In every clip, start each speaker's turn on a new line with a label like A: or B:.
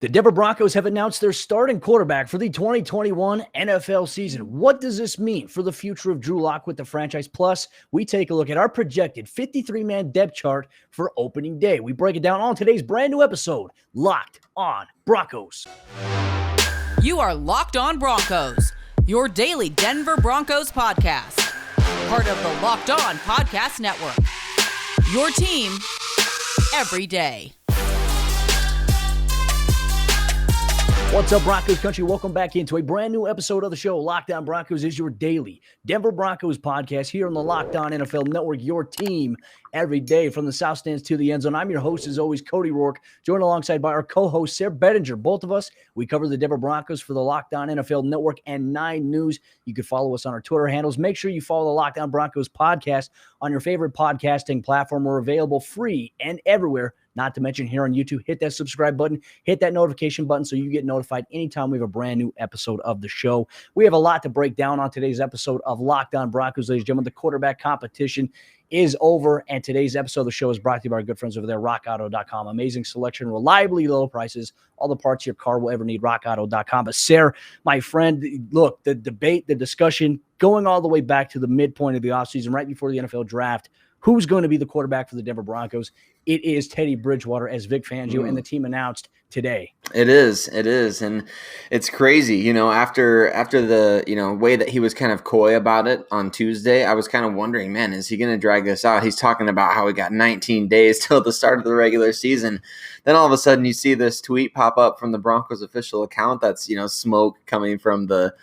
A: The Denver Broncos have announced their starting quarterback for the 2021 NFL season. What does this mean for the future of Drew Lock with the franchise? Plus, we take a look at our projected 53-man depth chart for opening day. We break it down on today's brand new episode, Locked On Broncos.
B: You are Locked On Broncos, your daily Denver Broncos podcast. Part of the Locked On Podcast Network. Your team every day.
A: What's up, Broncos country? Welcome back into a brand new episode of the show. Locked On Broncos is your daily Denver Broncos podcast here on the Locked On NFL Network, your team every day from the South Stands to the end zone. I'm your host, as always, Cody Roark, joined alongside by our co-host, Sayre Bedinger. Both of us, we cover the Denver Broncos for the Locked On NFL Network and 9 News. You can follow us on our Twitter handles. Make sure you follow the Locked On Broncos podcast on your favorite podcasting platform. We're available free and everywhere. Not to mention here on YouTube, hit that subscribe button, hit that notification button so you get notified anytime we have a brand new episode of the show. We have a lot to break down on today's episode of Locked On Broncos, ladies and gentlemen. The quarterback competition is over, and today's episode of the show is brought to you by our good friends over there, rockauto.com. Amazing selection, reliably low prices, all the parts your car will ever need, rockauto.com. But Sayre, my friend, look, the debate, the discussion, going all the way back to the midpoint of the offseason, right before the NFL draft, who's going to be the quarterback for the Denver Broncos? It is Teddy Bridgewater, as Vic Fangio and the team announced today.
C: It is. And it's crazy, after the, way that he was kind of coy about it on Tuesday, I was kind of wondering, man, is he going to drag this out? He's talking about how we got 19 days till the start of the regular season. Then all of a sudden you see this tweet pop up from the Broncos official account that's, smoke coming from the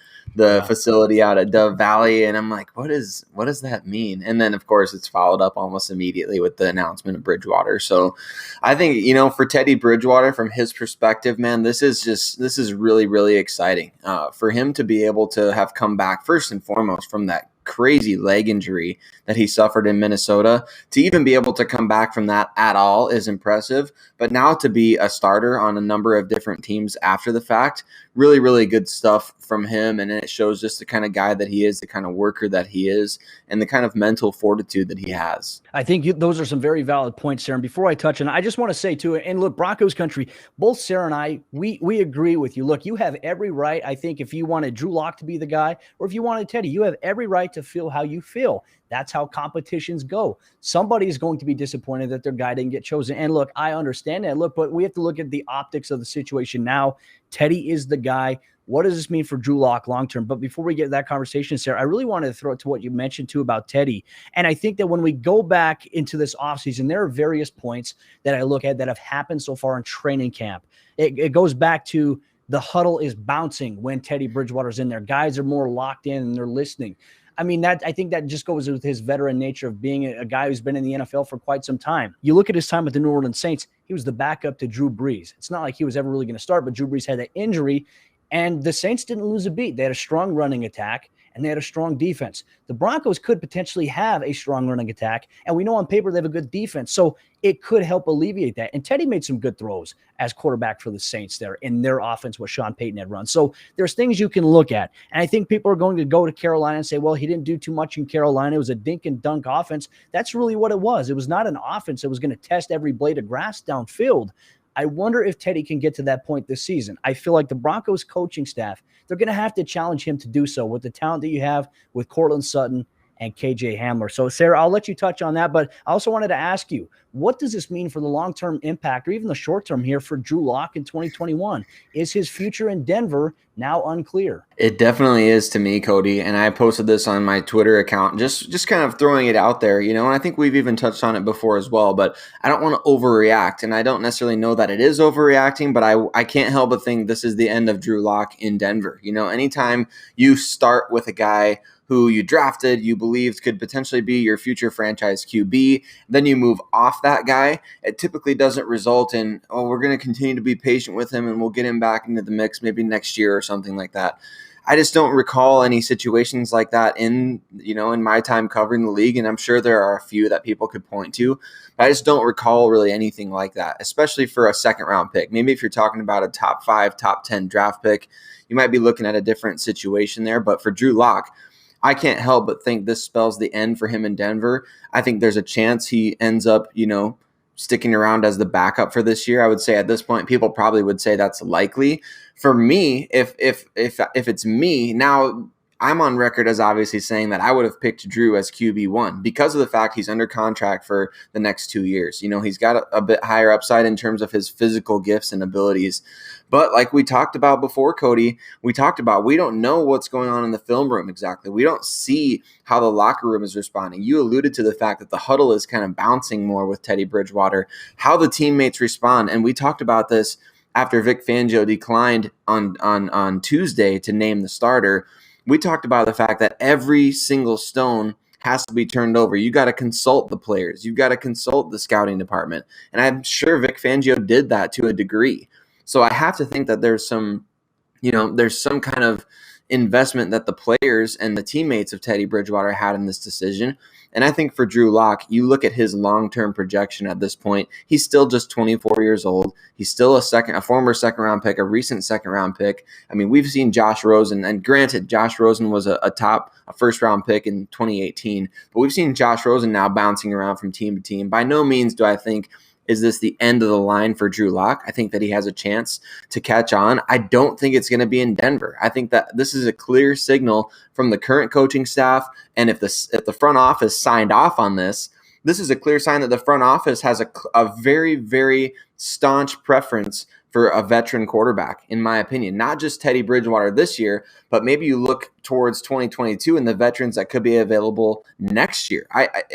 C: facility out at Dove Valley. And I'm like, what does that mean? And then, of course, it's followed up almost immediately with the announcement of Bridgewater. So I think, for Teddy Bridgewater, from his perspective, man, this is really, really exciting for him to be able to have come back first and foremost from that crazy leg injury that he suffered in Minnesota. To even be able to come back from that at all is impressive. But now to be a starter on a number of different teams after the fact, really, really good stuff from him. And it shows just the kind of guy that he is, the kind of worker that he is, and the kind of mental fortitude that he has.
A: I think those are some very valid points, Sayre. And before I touch on it, I just want to say too, and look, Broncos country, both Sayre and I, we agree with you. Look, you have every right. I think if you wanted Drew Lock to be the guy, or if you wanted Teddy, you have every right to feel how you feel. That's how competitions go. Somebody is going to be disappointed that their guy didn't get chosen. And look, I understand that. Look, but we have to look at the optics of the situation now. Teddy is the guy. What does this mean for Drew Lock long-term? But before we get to that conversation, Sayre, I really wanted to throw it to what you mentioned too about Teddy. And I think that when we go back into this offseason, there are various points that I look at that have happened so far in training camp. It goes back to the huddle is bouncing when Teddy Bridgewater's in there. Guys are more locked in and they're listening. I mean, I think that just goes with his veteran nature of being a guy who's been in the NFL for quite some time. You look at his time with the New Orleans Saints, he was the backup to Drew Brees. It's not like he was ever really going to start, but Drew Brees had that injury, and the Saints didn't lose a beat. They had a strong running attack, and they had a strong defense. The Broncos could potentially have a strong running attack, and we know on paper they have a good defense, so it could help alleviate that. And Teddy made some good throws as quarterback for the Saints there in their offense, what Sean Payton had run. So there's things you can look at, and I think people are going to go to Carolina and say, well, he didn't do too much in Carolina. It was a dink and dunk offense. That's really what it was. It was not an offense that was going to test every blade of grass downfield. I wonder if Teddy can get to that point this season. I feel like the Broncos coaching staff, they're going to have to challenge him to do so with the talent that you have with Courtland Sutton and KJ Hamler. So, Sayre, I'll let you touch on that, but I also wanted to ask you, what does this mean for the long-term impact or even the short-term here for Drew Lock in 2021? Is his future in Denver now unclear?
C: It definitely is to me, Cody, and I posted this on my Twitter account, just kind of throwing it out there, and I think we've even touched on it before as well, but I don't want to overreact, and I don't necessarily know that it is overreacting, but I can't help but think this is the end of Drew Lock in Denver. Anytime you start with a guy who you drafted, you believed could potentially be your future franchise QB, then you move off that guy, it typically doesn't result in, we're going to continue to be patient with him and we'll get him back into the mix maybe next year or something like that. I just don't recall any situations like that in my time covering the league, and I'm sure there are a few that people could point to, but I just don't recall really anything like that, especially for a second-round pick. Maybe if you're talking about a top 5, top 10 draft pick, you might be looking at a different situation there, but for Drew Lock, I can't help but think this spells the end for him in Denver. I think there's a chance he ends up, sticking around as the backup for this year. I would say at this point, people probably would say that's likely. For me, if it's me now, I'm on record as obviously saying that I would have picked Drew as QB1 because of the fact he's under contract for the next 2 years. He's got a bit higher upside in terms of his physical gifts and abilities. But like we talked about before, Cody, we don't know what's going on in the film room exactly. We don't see how the locker room is responding. You alluded to the fact that the huddle is kind of bouncing more with Teddy Bridgewater, how the teammates respond. And we talked about this after Vic Fangio declined on Tuesday to name the starter. We talked about the fact that every single stone has to be turned over. You got to consult the players. You got to consult the scouting department. And I'm sure Vic Fangio did that to a degree. So I have to think that there's some kind of investment that the players and the teammates of Teddy Bridgewater had in this decision. And I think for Drew Lock, you look at his long-term projection at this point, he's still just 24 years old. He's still a former second-round pick, a recent second-round pick. I mean, we've seen Josh Rosen, and granted, Josh Rosen was a first-round pick in 2018, but we've seen Josh Rosen now bouncing around from team to team. By no means do I think is this the end of the line for Drew Lock. I think that he has a chance to catch on. I don't think it's going to be in Denver. I think that this is a clear signal from the current coaching staff, and if the front office signed off on this, this is a clear sign that the front office has a very, very staunch preference for a veteran quarterback, in my opinion. Not just Teddy Bridgewater this year, but maybe you look towards 2022 and the veterans that could be available next year.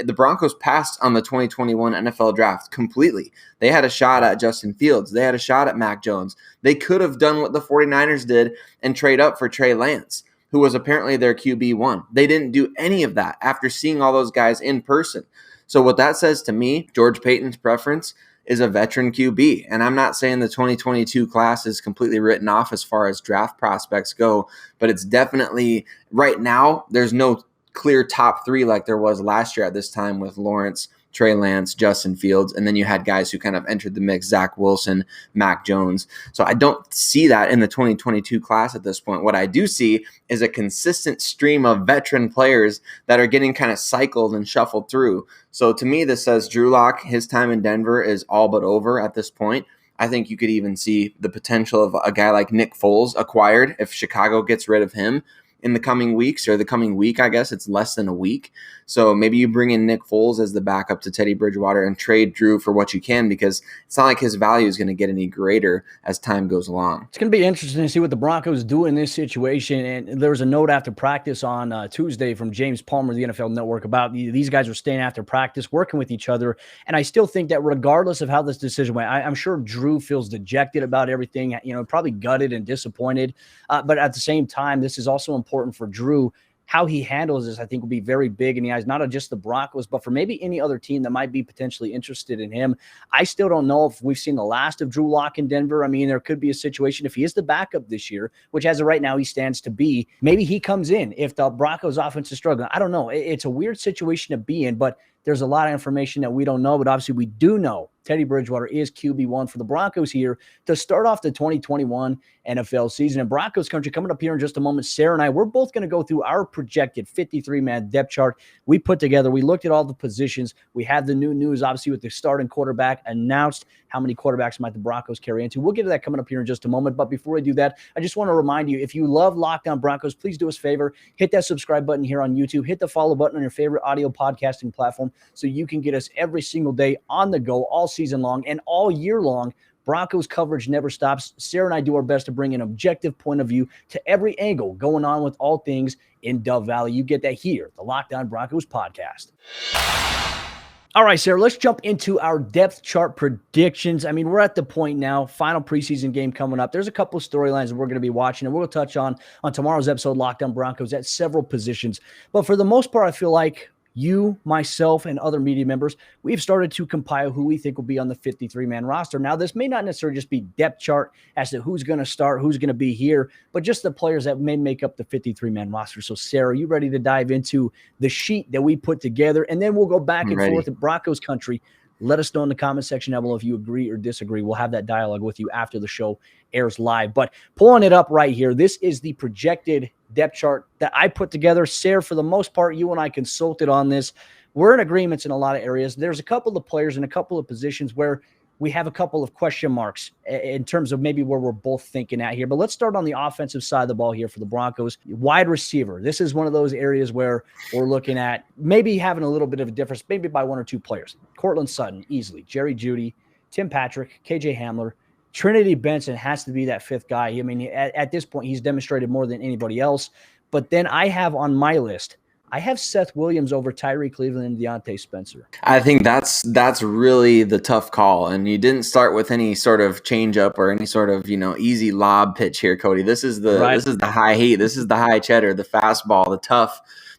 C: The Broncos passed on the 2021 NFL draft completely. They had a shot at Justin Fields. They had a shot at Mac Jones. They could have done what the 49ers did and trade up for Trey Lance, who was apparently their QB1. They didn't do any of that after seeing all those guys in person. So what that says to me, George Paton's preference is a veteran QB. And I'm not saying the 2022 class is completely written off as far as draft prospects go, but it's definitely right now, there's no clear top three like there was last year at this time with Lawrence, Trey Lance, Justin Fields, and then you had guys who kind of entered the mix, Zach Wilson, Mac Jones. So I don't see that in the 2022 class at this point. What I do see is a consistent stream of veteran players that are getting kind of cycled and shuffled through. So to me, this says Drew Lock, his time in Denver is all but over at this point. I think you could even see the potential of a guy like Nick Foles acquired if Chicago gets rid of him in the coming weeks, or the coming week, I guess. It's less than a week. So maybe you bring in Nick Foles as the backup to Teddy Bridgewater and trade Drew for what you can, because it's not like his value is going to get any greater as time goes along.
A: It's going to be interesting to see what the Broncos do in this situation. And there was a note after practice on Tuesday from James Palmer, the NFL Network, about these guys were staying after practice, working with each other. And I still think that regardless of how this decision went, I'm sure Drew feels dejected about everything, probably gutted and disappointed. But at the same time, this is also important for Drew. How he handles this, I think, will be very big in the eyes, not of just the Broncos, but for maybe any other team that might be potentially interested in him. I still don't know if we've seen the last of Drew Lock in Denver. I mean, there could be a situation if he is the backup this year, which as of right now he stands to be. Maybe he comes in if the Broncos offense is struggling. I don't know. It's a weird situation to be in, but there's a lot of information that we don't know. But obviously we do know Teddy Bridgewater is QB1 for the Broncos here to start off the 2021 NFL season. And Broncos country, coming up here in just a moment, Sayre and I, we're both going to go through our projected 53-man depth chart we put together. We looked at all the positions. We have the new news, obviously, with the starting quarterback announced. How many quarterbacks might the Broncos carry into? We'll get to that coming up here in just a moment. But before we do that, I just want to remind you, if you love Locked On Broncos, please do us a favor. Hit that subscribe button here on YouTube. Hit the follow button on your favorite audio podcasting platform so you can get us every single day on the go, all season long and all year long. Broncos coverage never stops. Sayre and I do our best to bring an objective point of view to every angle going on with all things in Dove Valley. You get that here, the Locked On Broncos podcast. All right, Sayre, let's jump into our depth chart predictions. I mean, we're at the point now, final preseason game coming up. There's a couple of storylines that we're going to be watching, and we'll touch on tomorrow's episode, Locked On Broncos, at several positions. But for the most part, I feel like you, myself, and other media members, we've started to compile who we think will be on the 53-man roster. Now, this may not necessarily just be depth chart as to who's going to start, who's going to be here, but just the players that may make up the 53-man roster. So, Sayre, are you ready to dive into the sheet that we put together? And then we'll go back and forth at Broncos country. Let us know in the comment section down below if you agree or disagree. We'll have that dialogue with you after the show airs live. But pulling it up right here, this is the projected depth chart that I put together. Sayre, for the most part, you and I consulted on this. we're in agreements in a lot of areas. There's a couple of players and a couple of positions where we have a couple of question marks in terms of maybe where we're both thinking at here. But let's start on the offensive side of the ball here for the Broncos. Wide receiver. This is one of those areas where we're looking at maybe having a little bit of a difference, maybe by one or two players. Cortland Sutton, easily. Jerry Jeudy, Tim Patrick, KJ Hamler. Trinity Benson has to be that fifth guy. I mean, at this point, he's demonstrated more than anybody else. But then I have on my list, I have Seth Williams over Tyree Cleveland and Deontay Spencer.
C: I think that's really the tough call. And you didn't start with any sort of change up or any sort of, easy lob pitch here, Cody. This is the high heat. This is the high cheddar, the fastball,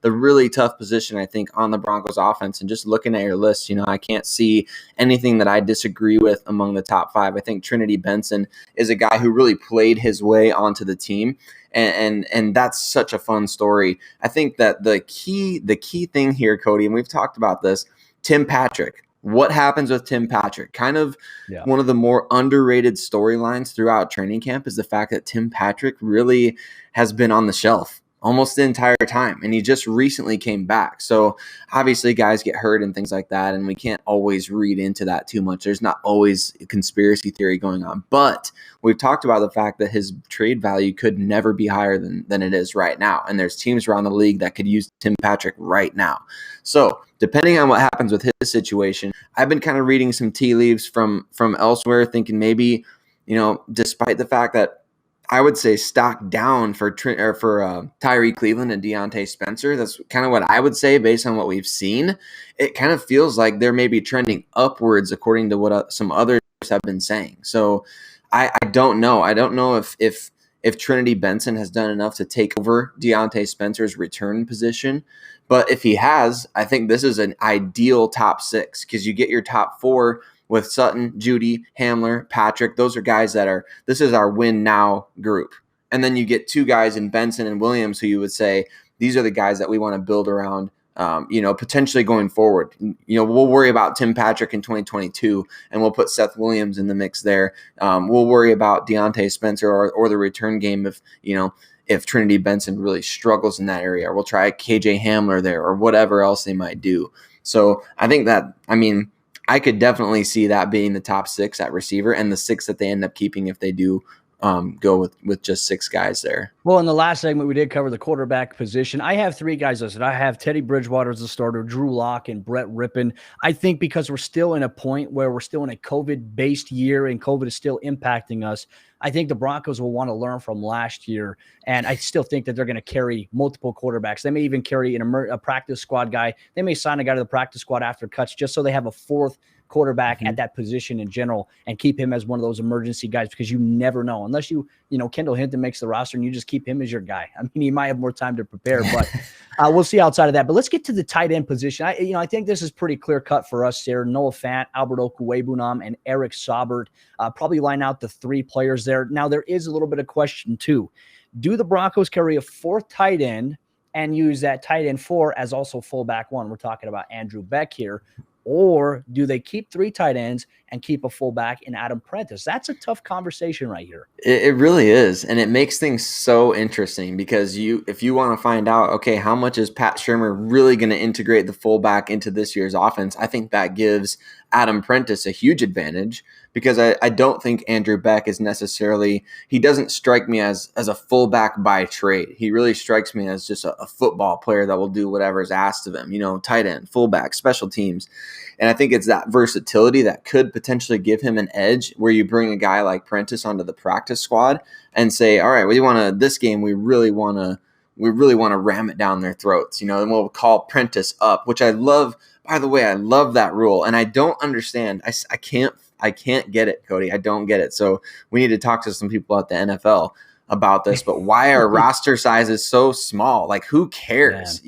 C: the really tough position, I think, on the Broncos offense. And just looking at your list, I can't see anything that I disagree with among the top five. I think Trinity Benson is a guy who really played his way onto the team. And that's such a fun story. I think that the key thing here, Cody, and we've talked about this, Tim Patrick. What happens with Tim Patrick? Kind of one of the more underrated storylines throughout training camp is the fact that Tim Patrick really has been on the shelf almost the entire time, and he just recently came back. So obviously guys get hurt and things like that, and we can't always read into that too much. There's not always a conspiracy theory going on, but we've talked about the fact that his trade value could never be higher than it is right now, and there's teams around the league that could use Tim Patrick right now. So depending on what happens with his situation, I've been kind of reading some tea leaves from elsewhere, thinking maybe, despite the fact that I would say stock down for Tyree Cleveland and Deontay Spencer. That's kind of what I would say based on what we've seen. It kind of feels like they're maybe trending upwards according to what some others have been saying. So I don't know. I don't know if Trinity Benson has done enough to take over Deontay Spencer's return position. But if he has, I think this is an ideal top six because you get your top four with Sutton, Jeudy, Hamler, Patrick. Those are guys this is our win now group. And then you get two guys in Benson and Williams who you would say, these are the guys that we want to build around, potentially going forward. We'll worry about Tim Patrick in 2022 and we'll put Seth Williams in the mix there. We'll worry about Deontay Spencer or the return game if Trinity Benson really struggles in that area, or we'll try KJ Hamler there or whatever else they might do. So I think I could definitely see that being the top six at receiver and the six that they end up keeping if they do go with just six guys there.
A: Well, in the last segment, we did cover the quarterback position. I have three guys listed. I have Teddy Bridgewater as the starter, Drew Lock, and Brett Rippon. I think because we're still in a point where we're still in a COVID-based year and COVID is still impacting us, I think the Broncos will want to learn from last year, and I still think that they're going to carry multiple quarterbacks. They may even carry a practice squad guy. They may sign a guy to the practice squad after cuts just so they have a fourth quarterback at that position in general and keep him as one of those emergency guys because you never know. Unless Kendall Hinton makes the roster and you just keep him as your guy. I mean, he might have more time to prepare, but we'll see outside of that. But let's get to the tight end position. I think this is pretty clear cut for us there. Noah Fant, Albert Okwuegbunam, and Eric Saubert probably line out the three players there. Now, there is a little bit of question too. Do the Broncos carry a fourth tight end and use that tight end 4 as also fullback 1? We're talking about Andrew Beck here. Or do they keep 3 tight ends and keep a fullback in Adam Prentice? That's a tough conversation right here.
C: It really is. And it makes things so interesting because if you want to find out, okay, how much is Pat Shurmur really going to integrate the fullback into this year's offense? I think that gives Adam Prentice a huge advantage because I don't think Andrew Beck is necessarily, he doesn't strike me as a fullback by trade. He really strikes me as just a football player that will do whatever is asked of him, tight end, fullback, special teams. And I think it's that versatility that could potentially give him an edge where you bring a guy like Prentice onto the practice squad and say, all right, this game, we really want to ram it down their throats, and we'll call Prentice up, which I love. By the way, I love that rule. And I don't understand. I can't get it, Cody. I don't get it. So we need to talk to some people at the NFL about this, but why are roster sizes so small? Like, who cares?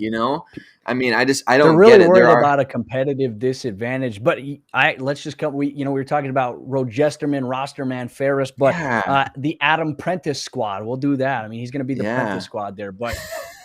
C: I mean, I don't
A: They're really
C: get it.
A: Worried about a competitive disadvantage, but let's just come. We were talking about Rojesterman, Rosterman, Ferris, but the Adam Prentice squad, we'll do that. I mean, he's going to be the Prentice squad there, but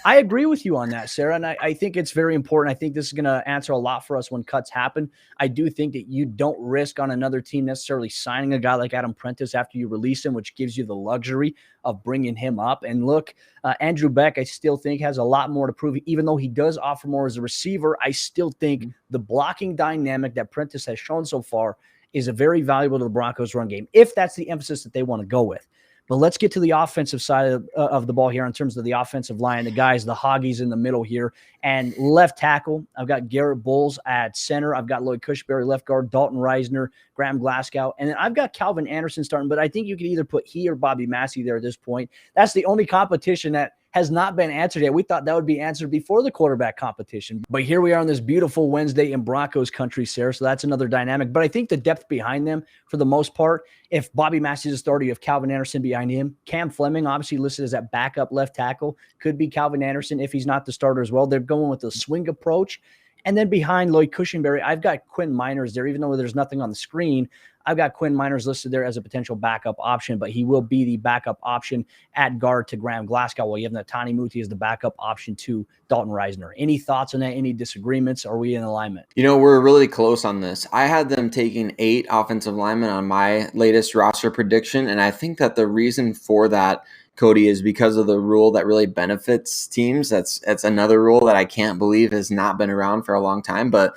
A: I agree with you on that, Sayre, and I think it's very important. I think this is going to answer a lot for us when cuts happen. I do think that you don't risk on another team necessarily signing a guy like Adam Prentice after you release him, which gives you the luxury of bringing him up. And look, Andrew Beck, I still think has a lot more to prove. Even though he does offer more as a receiver, I still think the blocking dynamic that Prentice has shown so far is a very valuable to the Broncos run game, if that's the emphasis that they want to go with. But let's get to the offensive side of the ball here in terms of the offensive line, the guys, the hoggies in the middle here. And left tackle, I've got Garrett Bowles at center. I've got Lloyd Cushberry left guard, Dalton Reisner, Graham Glasgow. And then I've got Calvin Anderson starting, but I think you could either put he or Bobby Massey there at this point. That's the only competition that has not been answered yet. We thought that would be answered before the quarterback competition. But here we are on this beautiful Wednesday in Broncos country, Sayre. So that's another dynamic. But I think the depth behind them, for the most part, if Bobby Massey is a starter, you have Calvin Anderson behind him. Cam Fleming, obviously listed as that backup left tackle, could be Calvin Anderson if he's not the starter as well. They're going with the swing approach. And then behind Lloyd Cushenberry, I've got Quinn Miners there, even though there's nothing on the screen. I've got Quinn Miners listed there as a potential backup option, but he will be the backup option at guard to Graham Glasgow, while you have Natani Muti as the backup option to Dalton Reisner. Any thoughts on that? Any disagreements? Are we in alignment?
C: We're really close on this. I had them taking 8 offensive linemen on my latest roster prediction, and I think that the reason for that, Cody, is because of the rule that really benefits teams. That's another rule that I can't believe has not been around for a long time, but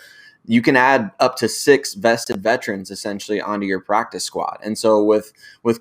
C: you can add up to 6 vested veterans essentially onto your practice squad. And so with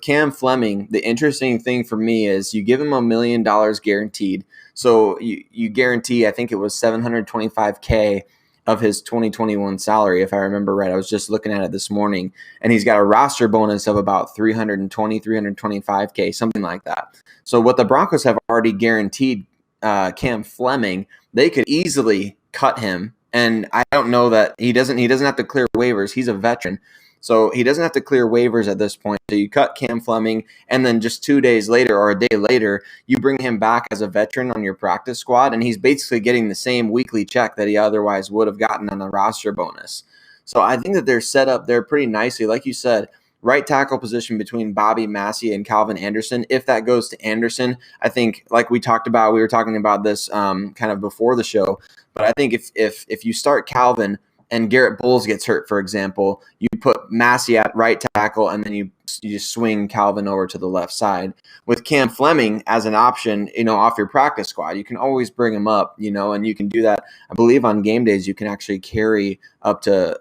C: Cam Fleming, the interesting thing for me is you give him $1 million guaranteed. So you guarantee, I think it was $725K of his 2021 salary, if I remember right. I was just looking at it this morning, and he's got a roster bonus of about $325K, something like that. So what the Broncos have already guaranteed Cam Fleming, they could easily cut him. And I don't know that he doesn't have to clear waivers. He's a veteran, so he doesn't have to clear waivers at this point. So you cut Cam Fleming, and then just 2 days later or a day later, you bring him back as a veteran on your practice squad, and he's basically getting the same weekly check that he otherwise would have gotten on the roster bonus. So I think that they're set up there pretty nicely. Like you said, right tackle position between Bobby Massey and Calvin Anderson. If that goes to Anderson, I think, like we talked about, we were talking about this kind of before the show, but I think if you start Calvin and Garrett Bowles gets hurt, for example, you put Massey at right tackle, and then you just swing Calvin over to the left side. With Cam Fleming as an option, off your practice squad, you can always bring him up, and you can do that. I believe on game days you can actually carry up to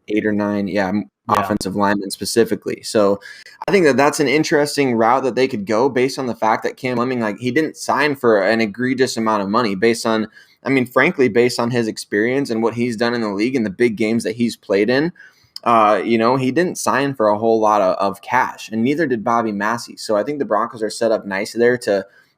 C: 8 or 9, offensive linemen specifically. So I think that that's an interesting route that they could go based on the fact that Cam Fleming, he didn't sign for an egregious amount of money frankly, based on his experience and what he's done in the league and the big games that he's played in. He didn't sign for a whole lot of cash, and neither did Bobby Massey. So I think the Broncos are set up nice there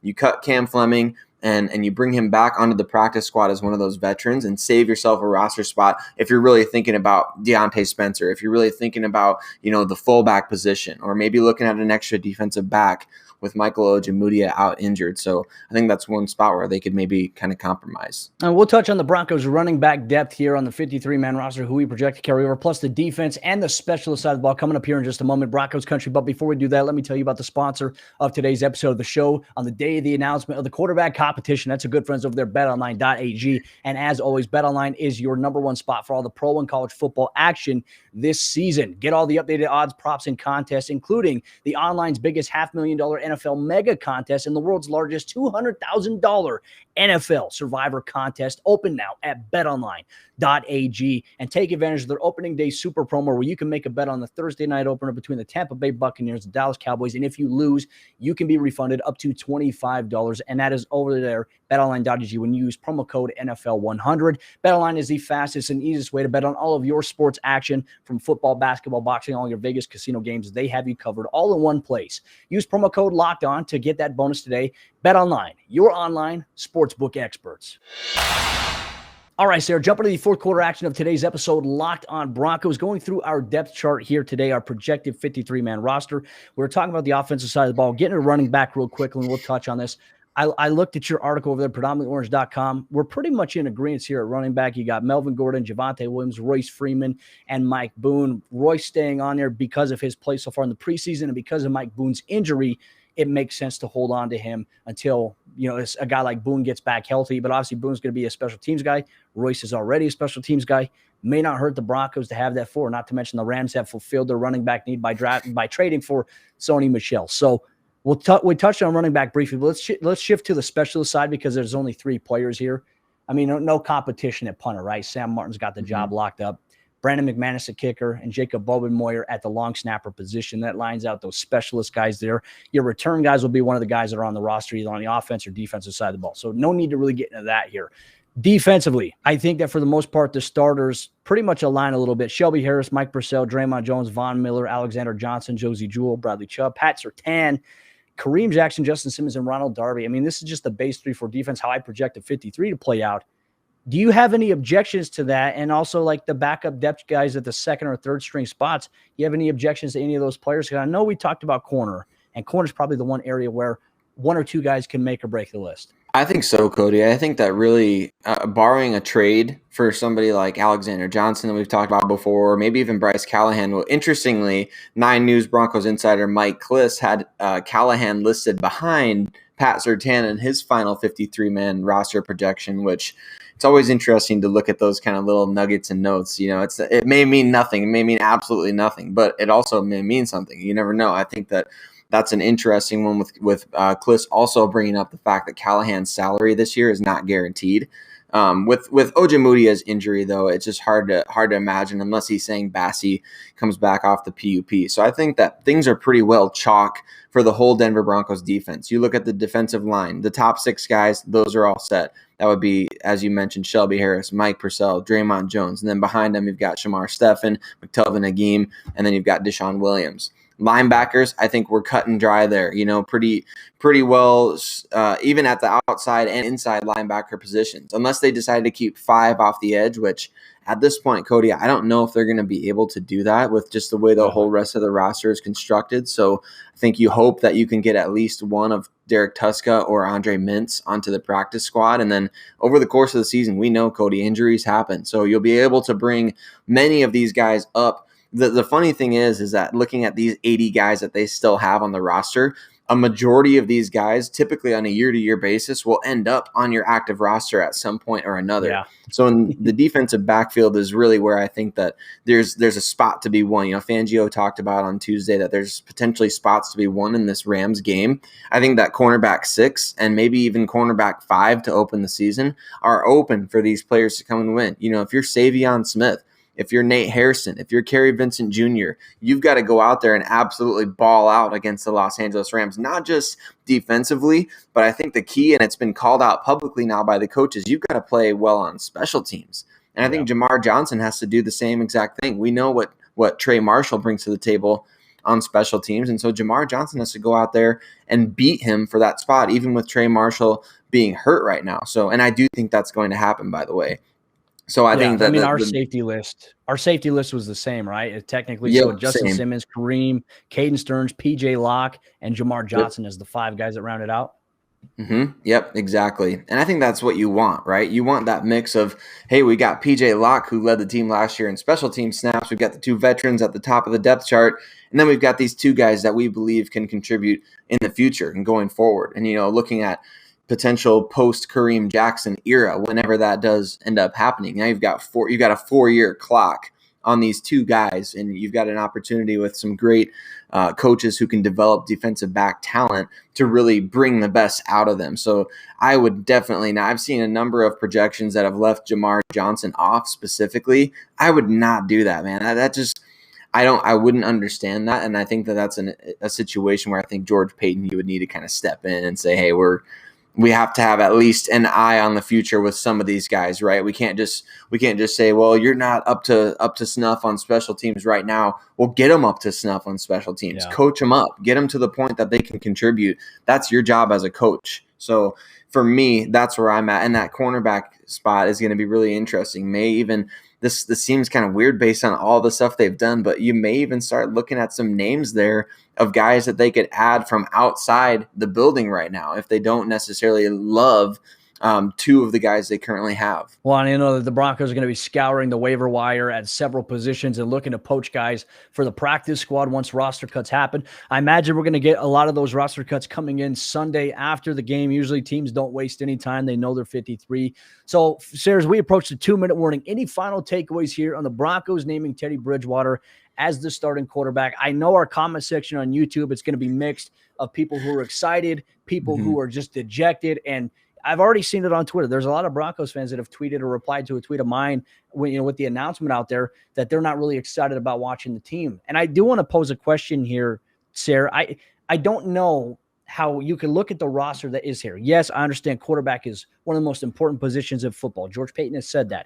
C: you cut Cam Fleming and you bring him back onto the practice squad as one of those veterans and save yourself a roster spot if you're really thinking about Deontay Spencer, if you're really thinking about, the fullback position, or maybe looking at an extra defensive back with Michael Ojemudia out injured. So I think that's one spot where they could maybe kind of compromise.
A: And we'll touch on the Broncos running back depth here on the 53-man roster, who we project to carry over, plus the defense and the specialist side of the ball coming up here in just a moment, Broncos country. But before we do that, let me tell you about the sponsor of today's episode of the show on the day of the announcement of the quarterback competition. That's our good friends over there, betonline.ag. And as always, BetOnline is your number one spot for all the pro and college football action this season. Get all the updated odds, props, and contests, including the online's biggest $500,000 NFL mega contest and the world's largest $200,000 NFL Survivor contest, open now at betonline.ag, and take advantage of their opening day super promo where you can make a bet on the Thursday night opener between the Tampa Bay Buccaneers and Dallas Cowboys, and if you lose, you can be refunded up to $25, and that is over there, betonline.ag, when you use promo code NFL100. BetOnline is the fastest and easiest way to bet on all of your sports action, from football, basketball, boxing, all your Vegas casino games. They have you covered all in one place. Use promo code LOCKEDON to get that bonus today. BetOnline, your online sportsbook experts. All right, Sayre, jumping to the fourth quarter action of today's episode, Locked on Broncos, going through our depth chart here today, our projected 53-man roster. We're talking about the offensive side of the ball, getting a running back real quickly, and we'll touch on this. I looked at your article over there, predominantlyorange.com. We're pretty much in agreement here at running back. You got Melvin Gordon, Javonte Williams, Royce Freeman, and Mike Boone. Royce staying on there because of his play so far in the preseason and because of Mike Boone's injury. it makes sense to hold on to him until, a guy like Boone gets back healthy. But obviously Boone's going to be a special teams guy. Royce is already a special teams guy. May not hurt the Broncos to have that four, not to mention the Rams have fulfilled their running back need by trading for Sony Michel. So we touched on running back briefly, but let's shift to the specialist side because there's only 3 players here. I mean, no competition at punter, right? Sam Martin's got the job locked up. Brandon McManus at kicker and Jacob Bobenmoyer at the long snapper position. That lines out those specialist guys there. Your return guys will be one of the guys that are on the roster, either on the offense or defensive side of the ball. So no need to really get into that here. Defensively, I think that for the most part, the starters pretty much align a little bit. Shelby Harris, Mike Purcell, Draymond Jones, Von Miller, Alexander Johnson, Josie Jewell, Bradley Chubb, Pat Surtain, Kareem Jackson, Justin Simmons, and Ronald Darby. I mean, this is just the base 3 for defense, how I projected 53 to play out. Do you have any objections to that? And also like the backup depth guys at the second or third string spots, do you have any objections to any of those players? Because I know we talked about corner, and corner is probably the one area where 1 or 2 guys can make or break the list.
C: I think so, Cody. I think that really borrowing a trade for somebody like Alexander Johnson that we've talked about before, or maybe even Bryce Callahan. Well, interestingly, 9 News Broncos insider Mike Kliss had Callahan listed behind Pat Surtain in his final 53-man roster projection, which it's always interesting to look at those kind of little nuggets and notes. It may mean nothing. It may mean absolutely nothing, but it also may mean something. You never know. I think that's an interesting one with Kliss also bringing up the fact that Callahan's salary this year is not guaranteed. With Ojemudia's injury, though, it's just hard to imagine unless he's saying Bassie comes back off the PUP. So I think that things are pretty well chalk for the whole Denver Broncos defense. You look at the defensive line, the top 6 guys, those are all set. That would be, as you mentioned, Shelby Harris, Mike Purcell, Draymond Jones. And then behind them, you've got Shamar Stephen, McTelvin Agim, and then you've got Deshaun Williams. Linebackers, I think we're cut and dry there, pretty well, even at the outside and inside linebacker positions, unless they decide to keep 5 off the edge, which at this point, Cody, I don't know if they're going to be able to do that with just the way the whole rest of the roster is constructed. So I think you hope that you can get at least one of Derek Tuska or Andre Mintz onto the practice squad. And then over the course of the season, we know, Cody, injuries happen. So you'll be able to bring many of these guys up. The funny thing is that looking at these 80 guys that they still have on the roster, a majority of these guys, typically on a year-to-year basis, will end up on your active roster at some point or another. Yeah. So in the defensive backfield is really where I think that there's a spot to be won. Fangio talked about on Tuesday that there's potentially spots to be won in this Rams game. I think that cornerback 6 and maybe even cornerback 5 to open the season are open for these players to come and win. If you're Savion Smith, if you're Nate Harrison, if you're Kerry Vincent Jr., you've got to go out there and absolutely ball out against the Los Angeles Rams, not just defensively, but I think the key, and it's been called out publicly now by the coaches, you've got to play well on special teams. And I think Jamar Johnson has to do the same exact thing. We know what Trey Marshall brings to the table on special teams, and so Jamar Johnson has to go out there and beat him for that spot, even with Trey Marshall being hurt right now. So, and I do think that's going to happen, by the way. So I think that
A: our safety list was the same, right? Technically, so Justin Simmons, Kareem, Caden Stearns, PJ Locke, and Jamar Johnson as the 5 guys that rounded out.
C: Mm-hmm. Yep, exactly. And I think that's what you want, right? You want that mix of, hey, we got PJ Locke, who led the team last year in special team snaps. We've got the 2 veterans at the top of the depth chart. And then we've got these 2 guys that we believe can contribute in the future and going forward. And, looking at potential post Kareem Jackson era, whenever that does end up happening. Now you've got a 4-year clock on these 2 guys, and you've got an opportunity with some great coaches who can develop defensive back talent to really bring the best out of them. So I would definitely, now I've seen a number of projections that have left Jamar Johnson off specifically. I would not do that, man. I wouldn't understand that. And I think that that's a situation where I think George Payton, you would need to kind of step in and say, hey, we have to have at least an eye on the future with some of these guys, right? We can't just say, well, you're not up to snuff on special teams right now. Well, get them up to snuff on special teams. Yeah. Coach them up. Get them to the point that they can contribute. That's your job as a coach. So for me, that's where I'm at. And that cornerback spot is going to be really interesting. This seems kind of weird based on all the stuff they've done, but you may even start looking at some names there of guys that they could add from outside the building right now if they don't necessarily love two of the guys they currently have.
A: Well, and I know that the Broncos are going to be scouring the waiver wire at several positions and looking to poach guys for the practice squad once roster cuts happen. I imagine we're going to get a lot of those roster cuts coming in Sunday after the game. Usually teams don't waste any time. They know they're 53. So, Sayre, as we approach the 2-minute warning, any final takeaways here on the Broncos naming Teddy Bridgewater as the starting quarterback? I know our comment section on YouTube, it's going to be mixed of people who are excited, people who are just dejected, and I've already seen it on Twitter. There's a lot of Broncos fans that have tweeted or replied to a tweet of mine with the announcement out there that they're not really excited about watching the team. And I do want to pose a question here, Sayre. I don't know how you can look at the roster that is here. Yes, I understand quarterback is one of the most important positions of football. George Payton has said that.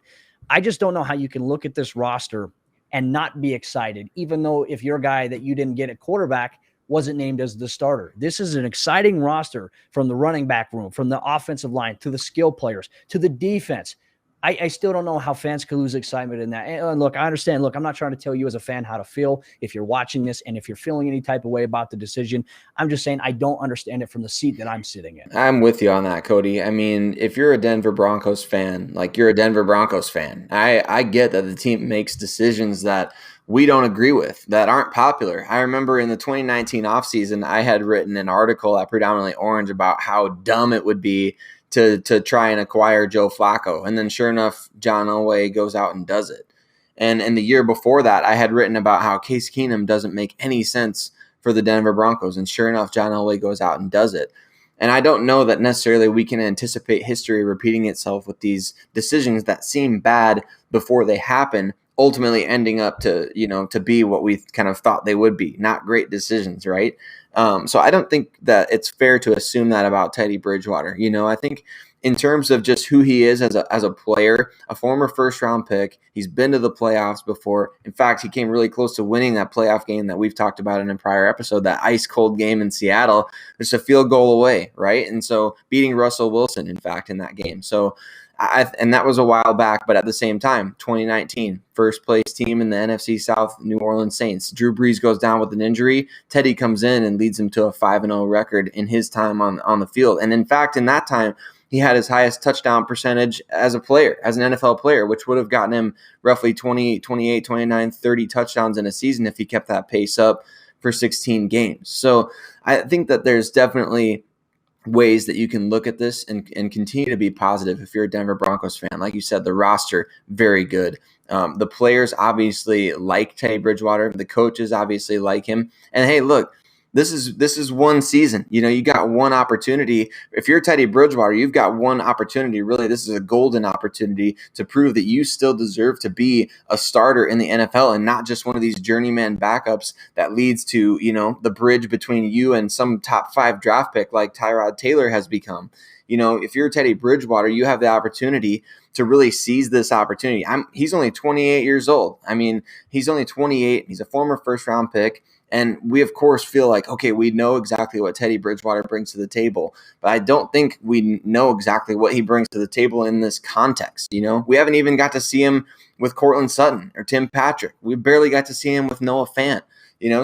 A: I just don't know how you can look at this roster and not be excited, even though if you're a guy that you didn't get at quarterback wasn't named as the starter. This is an exciting roster from the running back room, from the offensive line, to the skill players, to the defense. I still don't know how fans could lose excitement in that. And look, I understand. Look, I'm not trying to tell you as a fan how to feel if you're watching this and if you're feeling any type of way about the decision. I'm just saying I don't understand it from the seat that I'm sitting in.
C: I'm with you on that, Cody. I mean, if you're a Denver Broncos fan, like you're a Denver Broncos fan, I get that the team makes decisions that we don't agree with, that aren't popular. I remember in the 2019 offseason, I had written an article at Predominantly Orange about how dumb it would be to try and acquire Joe Flacco. And then sure enough, John Elway goes out and does it. And the year before that, I had written about how Case Keenum doesn't make any sense for the Denver Broncos. And sure enough, John Elway goes out and does it. And I don't know that necessarily we can anticipate history repeating itself with these decisions that seem bad before they happen, ultimately ending up to be what we kind of thought they would be. Not great decisions, right? So I don't think that it's fair to assume that about Teddy Bridgewater. I think in terms of just who he is as a player, a former first-round pick, he's been to the playoffs before. In fact, he came really close to winning that playoff game that we've talked about in a prior episode, that ice-cold game in Seattle. It's a field goal away, right? And so beating Russell Wilson, in fact, in that game. So and that was a while back, but at the same time, 2019, first place team in the NFC South, New Orleans Saints. Drew Brees goes down with an injury. Teddy comes in and leads him to a 5-0 record in his time on the field. And in fact, in that time, he had his highest touchdown percentage as a player, as an NFL player, which would have gotten him roughly 20, 28, 29, 30 touchdowns in a season if he kept that pace up for 16 games. So I think that there's definitely ways that you can look at this and continue to be positive if you're a Denver Broncos fan. Like you said, the roster, very good. The players obviously like Teddy Bridgewater. The coaches obviously like him. And hey, look, this is one season. You got one opportunity. If you're Teddy Bridgewater, you've got one opportunity. Really, this is a golden opportunity to prove that you still deserve to be a starter in the NFL and not just one of these journeyman backups that leads to, the bridge between you and some top 5 draft pick like Tyrod Taylor has become. If you're Teddy Bridgewater, you have the opportunity to really seize this opportunity. He's only 28 years old. I mean, he's only 28. He's a former first-round pick. And we, of course, feel like, okay, we know exactly what Teddy Bridgewater brings to the table. But I don't think we know exactly what he brings to the table in this context. We haven't even got to see him with Cortland Sutton or Tim Patrick. We barely got to see him with Noah Fant.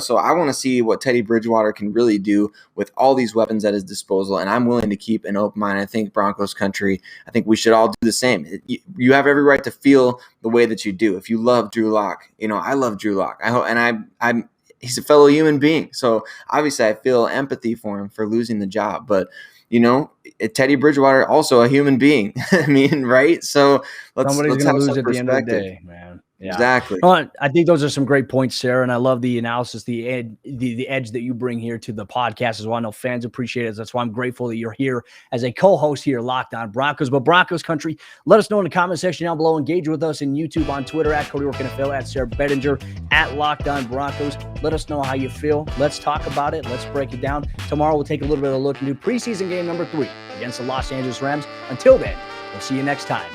C: So I want to see what Teddy Bridgewater can really do with all these weapons at his disposal. And I'm willing to keep an open mind. I think Broncos country, I think we should all do the same. You have every right to feel the way that you do. If you love Drew Lock, I love Drew Lock. He's a fellow human being. So obviously I feel empathy for him for losing the job. But, Teddy Bridgewater, also a human being. I mean, right? So let's
A: going to
C: have
A: lose
C: some
A: at the end of the
C: perspective.
A: day, man. Yeah.
C: Exactly.
A: Well, I think those are some great points, Sayre, and I love the analysis, the edge that you bring here to the podcast as well. I know fans appreciate it. That's why I'm grateful that you're here as a co-host here, Locked On Broncos. But Broncos country, let us know in the comment section down below. Engage with us in YouTube, on Twitter, at Cody Roark NFL, at Sayre Bedinger, at Locked On Broncos. Let us know how you feel. Let's talk about it. Let's break it down. Tomorrow we'll take a little bit of a look into preseason game number 3 against the Los Angeles Rams. Until then, we'll see you next time